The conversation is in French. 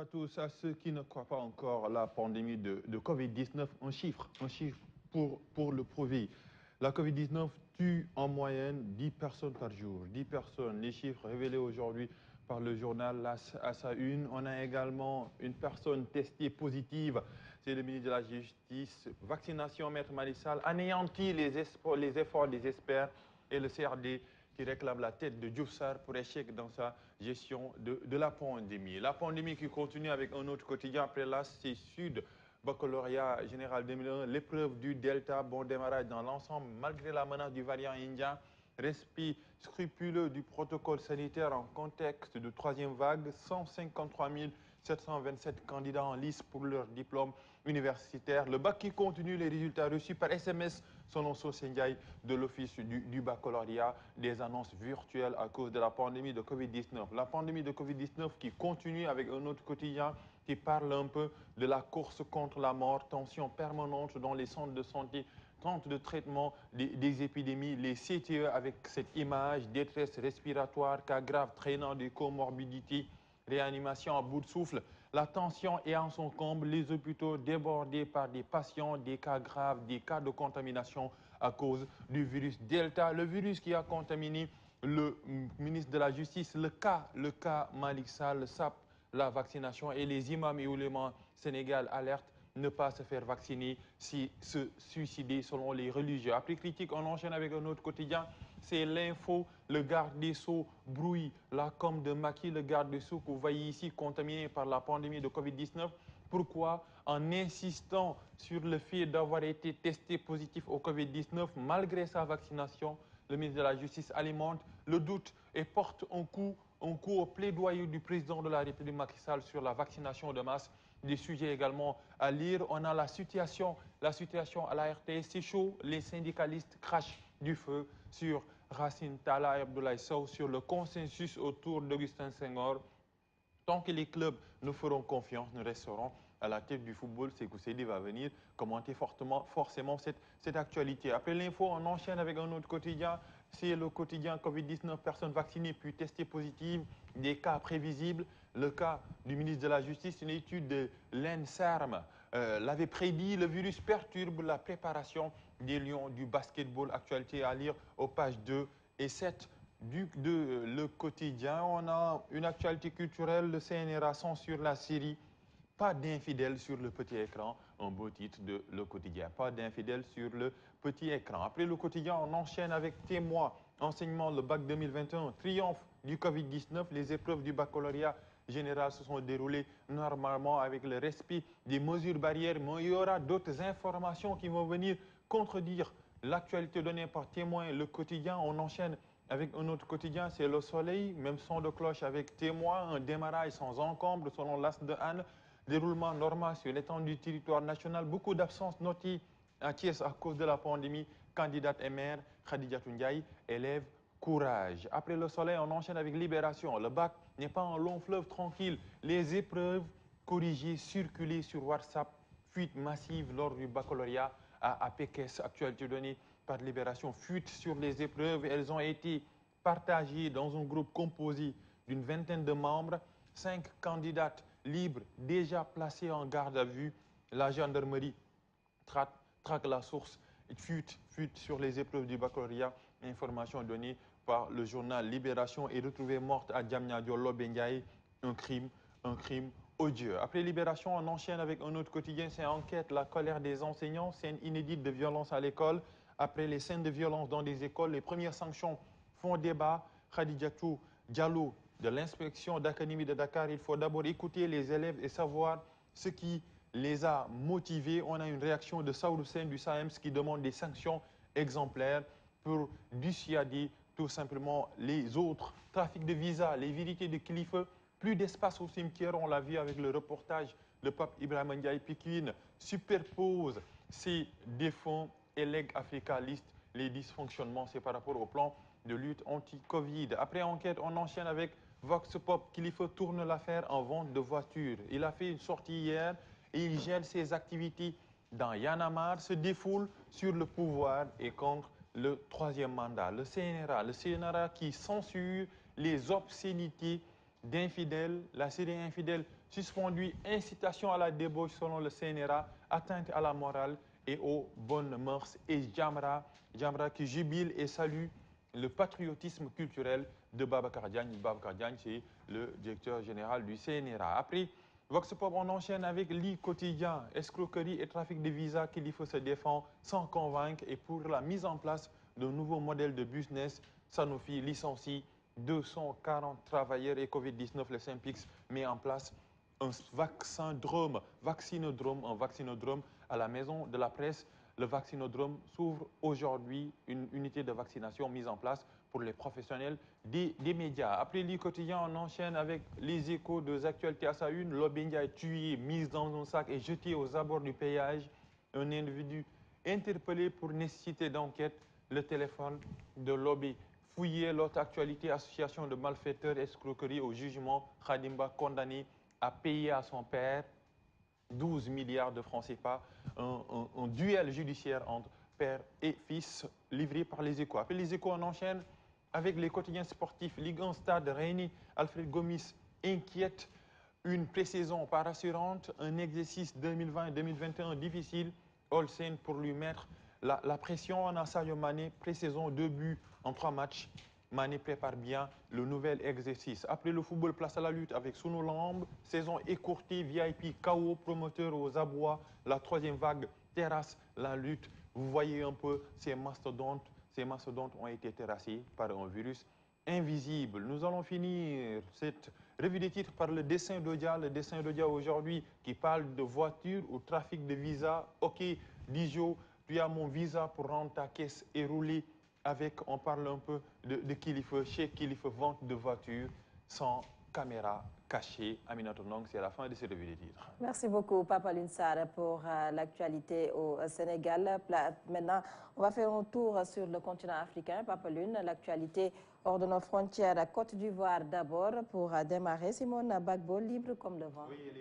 à tous. À ceux qui ne croient pas encore la pandémie de Covid-19, un chiffre pour le prouver. La Covid-19 tue en moyenne 10 personnes par jour. 10 personnes, les chiffres révélés aujourd'hui par le journal à sa une. On a également une personne testée positive, c'est le ministre de la Justice. Vaccination, Maître Malissal, anéantit les efforts des experts et le CRD qui réclame la tête de Diouf Sarr pour échec dans sa gestion de la pandémie. La pandémie qui continue avec un autre quotidien après là, c'est Sud. Baccalauréat général 2001, l'épreuve du Delta, bon démarrage dans l'ensemble, malgré la menace du variant indien, respect scrupuleux du protocole sanitaire en contexte de troisième vague, 153 727 candidats en lice pour leur diplôme universitaire. Le bac qui continue, les résultats reçus par SMS selon Sosendiaï de l'Office du baccalauréat, des annonces virtuelles à cause de la pandémie de Covid-19. La pandémie de Covid-19 qui continue avec un autre quotidien qui parle un peu de la course contre la mort, tension permanente dans les centres de santé, tente de traitement des épidémies, les CTE avec cette image, détresse respiratoire, cas grave traînant des comorbidités, réanimation à bout de souffle. La tension est en son comble, les hôpitaux débordés par des patients, des cas graves, des cas de contamination à cause du virus Delta, le virus qui a contaminé le ministre de la Justice, le cas Malik Sall, SAP, la vaccination et les imams et oulémas Sénégal alertent ne pas se faire vacciner, si se suicider selon les religieux. Après critique, on enchaîne avec un autre quotidien. C'est l'info, le garde des Sceaux brouille la com de Macky, le garde des Sceaux que vous voyez ici contaminé par la pandémie de Covid-19. Pourquoi? En insistant sur le fait d'avoir été testé positif au Covid-19 malgré sa vaccination, le ministre de la Justice alimente le doute et porte un coup au plaidoyer du président de la République Macky Sall sur la vaccination de masse. Des sujets également à lire. On a la situation à la RTS, c'est chaud. Les syndicalistes crachent du feu sur Racine Talla et Abdoulaye Sow, sur le consensus autour d'Augustin Senghor. Tant que les clubs nous feront confiance, nous resterons à la tête du football. Sékou Seydi va venir commenter forcément cette actualité. Après l'info, on enchaîne avec un autre quotidien. C'est le quotidien Covid-19, personnes vaccinées puis testées positives, des cas prévisibles. Le cas du ministre de la Justice, une étude de l'ENSERM l'avait prédit. Le virus perturbe la préparation des Lions du basketball. Actualité à lire aux pages 2 et 7 de Le Quotidien. On a une actualité culturelle, le CNRA censure la série Pas d'infidèles sur le petit écran, un beau titre de Le Quotidien. Pas d'infidèles sur le petit écran. Après Le Quotidien, on enchaîne avec Témoin, enseignement, le bac 2021, triomphe du Covid-19, les épreuves du baccalauréat général se sont déroulées normalement avec le respect des mesures barrières, mais il y aura d'autres informations qui vont venir contredire l'actualité donnée par Témoin, Le Quotidien. On enchaîne avec un autre quotidien, c'est Le Soleil, même son de cloche avec Témoin, un démarrage sans encombre selon l'As de Anne, déroulement normal sur l'étendue du territoire national, beaucoup d'absences notées à Thiès à cause de la pandémie, candidate et maire, Khadija Ndiaye, élève, courage. Après Le Soleil, on enchaîne avec Libération. Le bac n'est pas un long fleuve tranquille. Les épreuves corrigées, circulées sur WhatsApp, fuite massive lors du baccalauréat à Pékès, actualité donnée par Libération, fuite sur les épreuves. Elles ont été partagées dans un groupe composé d'une vingtaine de membres, 5 candidates libres déjà placées en garde à vue. La gendarmerie traque la source, fuite sur les épreuves du baccalauréat. Information donnée par le journal Libération est retrouvée morte à Diamniadio Lobendiaï. Un crime odieux. Après Libération, on enchaîne avec un autre quotidien, c'est Enquête, la colère des enseignants, scène inédite de violence à l'école. Après les scènes de violence dans des écoles, les premières sanctions font débat. Khadijatou Diallo de l'inspection d'académie de Dakar, il faut d'abord écouter les élèves et savoir ce qui les a motivés. On a une réaction de Saoud Hussein du SAEMS qui demande des sanctions exemplaires pour dissuader tout simplement les autres. Trafic de visas, les vérités de Khalifa, plus d'espace au cimetière, on l'a vu avec le reportage de Pape Ibrahim Ndiaye. Pikine superpose ces défunts et lègue Africa liste les dysfonctionnements. C'est par rapport au plan de lutte anti-Covid. Après enquête, on enchaîne avec Vox Pop. Khalifa tourne l'affaire en vente de voitures. Il a fait une sortie hier et il gèle ses activités dans Yanamar, se défoule sur le pouvoir et contre le troisième mandat. Le CNRA qui censure les obscénités d'infidèles, la série infidèle suspendu, incitation à la débauche selon le CNRA, atteinte à la morale et aux bonnes mœurs. Et Jamra qui jubile et salue le patriotisme culturel de Babacar Diagne. Babacar Diagne, c'est le directeur général du CNRA. Après Vox Pop, on enchaîne avec l'I quotidien, escroquerie et trafic de visas qu'il faut se défendre sans convaincre et pour la mise en place d'un nouveau modèle de business, Sanofi licencie 240 travailleurs et Covid-19, le Sympix met en place un vaccinodrome à la maison de la presse. Le vaccinodrome s'ouvre aujourd'hui, une unité de vaccination mise en place pour les professionnels des médias. Après l'I quotidien, on enchaîne avec les échos des actualités à sa une. Lobinga est tué, mis dans un sac et jeté aux abords du péage. Un individu interpellé pour nécessité d'enquête. Le téléphone de Lobby fouillé. L'autre actualité, association de malfaiteurs, escroquerie au jugement. Khadimba condamné à payer à son père 12 milliards de francs CFA, un duel judiciaire entre père et fils livré par les Échos. Après les Échos, on enchaîne avec les quotidiens sportifs. Ligue 1 Stade Rennais, Alfred Gomis inquiète, une pré-saison pas rassurante, un exercice 2020-2021 difficile. Olsen pour lui mettre la pression. On a Sadio Mané, pré-saison 2 buts en 3 matchs. Mané prépare bien le nouvel exercice. Après le football, place à la lutte avec Sunu Lamb. Saison écourtée, VIP, KO, promoteur aux abois. La troisième vague terrasse la lutte. Vous voyez un peu ces mastodontes. Ces mastodontes ont été terrassés par un virus invisible. Nous allons finir cette revue des titres par le dessin d'Odia. Le dessin d'Odia aujourd'hui qui parle de voiture ou trafic de visa. Ok, Dijo, tu as mon visa pour rendre ta caisse et rouler avec, on parle un peu de Kilifeu, chez Kilifeu, vente de voitures sans caméra cachée. Aminata Ndong, c'est la fin de cette revue des titres. Merci beaucoup, Papa Lunsar, pour l'actualité au Sénégal. Maintenant, on va faire un tour sur le continent africain. Papa Lune, l'actualité hors de nos frontières, Côte d'Ivoire d'abord. Pour démarrer, Simone Bagbo, libre comme le vent. Oui,